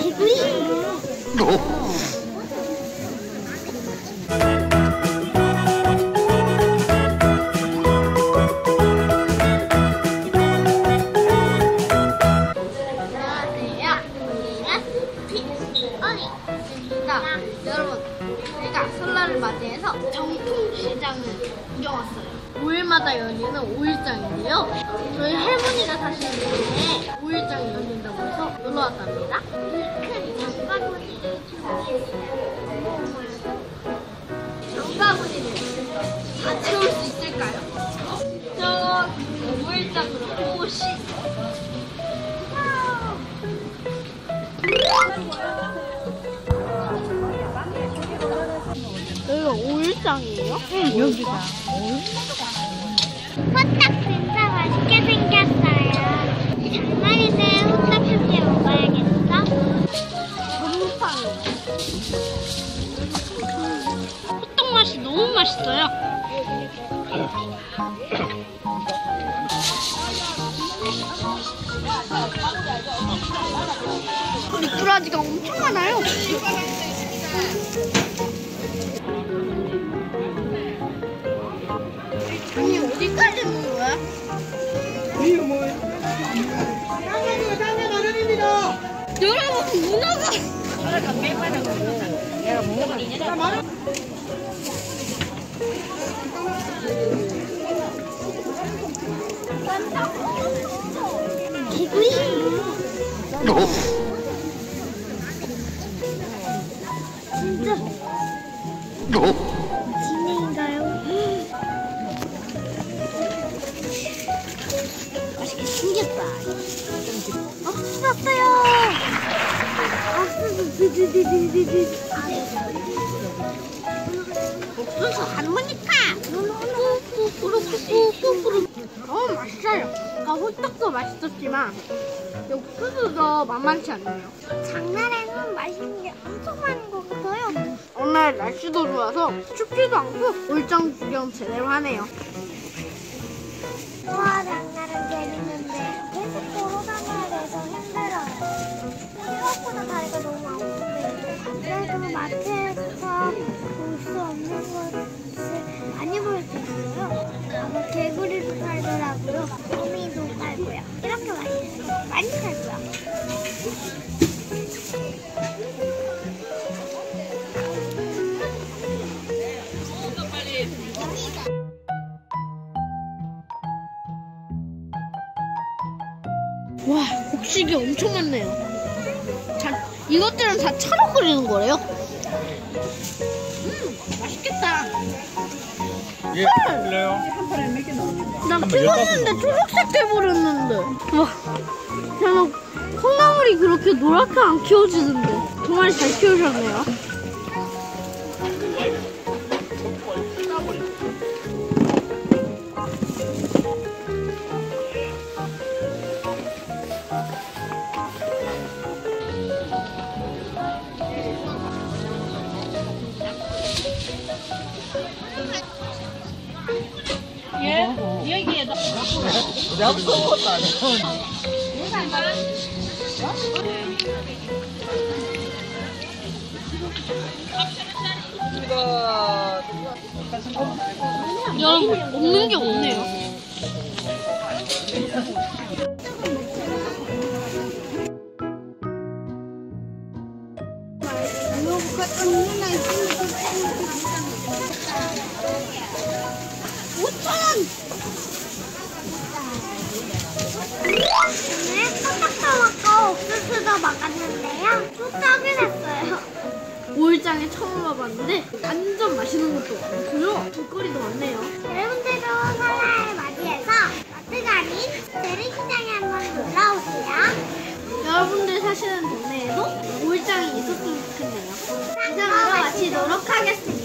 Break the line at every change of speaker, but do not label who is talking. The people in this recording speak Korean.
개구리.
여러분, 제가 설날을 맞이해서 정통시장을 구경 왔어요. 5일마다 열리는 5일장인데요. 저희 할머니가 사시는 곳에 5일장이 열린다고 해서 놀러 왔답니다.
큰 장바구니를 준비했어요.
장바구니를 다 채울 수 있을까요? 저 5일장으로 호시. 여기가 5일장이에요?
응, 여기가.
호떡 진짜 맛있게 생겼어요. 장날인데 호떡 한 개 먹어야겠어?
전무탕이에요. 호떡 맛이 너무 맛있어요. 미꾸라지가 엄청 많아요. 아니, 어디까지 있는 거야?
이거 뭐예요? 장난 어른입니다.
여러분, 문어가
내가 먹어봐.
개구리. 진짜 진행인가요? 맛있게 생겼다. 없어졌어요.
옥수수 할머니까 뿌뿌뿌뿌뿌뿌뿌. 너무 맛있어요. 아까 호떡도 맛있었지만 옥수수도 만만치 않네요.
장날에는 맛있는 게 엄청 많은 것 같아요.
오늘 날씨도 좋아서 춥지도 않고 올장 구경 제대로 하네요.
와, 장날은 재밌는데 계속 걸어 다녀야 돼서 힘들어요. 생각보다 다리가 너무 아픈데 그래도 마트에서 볼 수 없는 것을 많이 볼 수 있어요. 아마 개구리도 팔더라고요. 거미도 팔고요. 이렇게 많이 팔고요.
와, 곡식이 엄청 많네요. 이것들은 다 차로 끓이는 거래요. 맛있겠다.
예, 그래요?
나 키웠는데 초록색 돼버렸는데. 와, 저는 콩나물이 그렇게 노랗게 안 키워지는데. 정말 잘 키우셨네요. 여기에다
내가 무서운 것도 아니야.
여러분, 없는 게 없네요.
오늘 호떡도 먹고 옥수수도 먹었는데요. 또 떡이 났어요.
5일장에 처음 와봤는데 완전 맛있는 것도 많고요. 볼거리도 많네요.
여러분들도 설날을 맞이해서 마트가 아닌 재래시장에 한번 놀러오세요.
여러분들 사시는 동네에도 5일장이 있었으면 좋겠네요. 이상으로 마치도록 하겠습니다.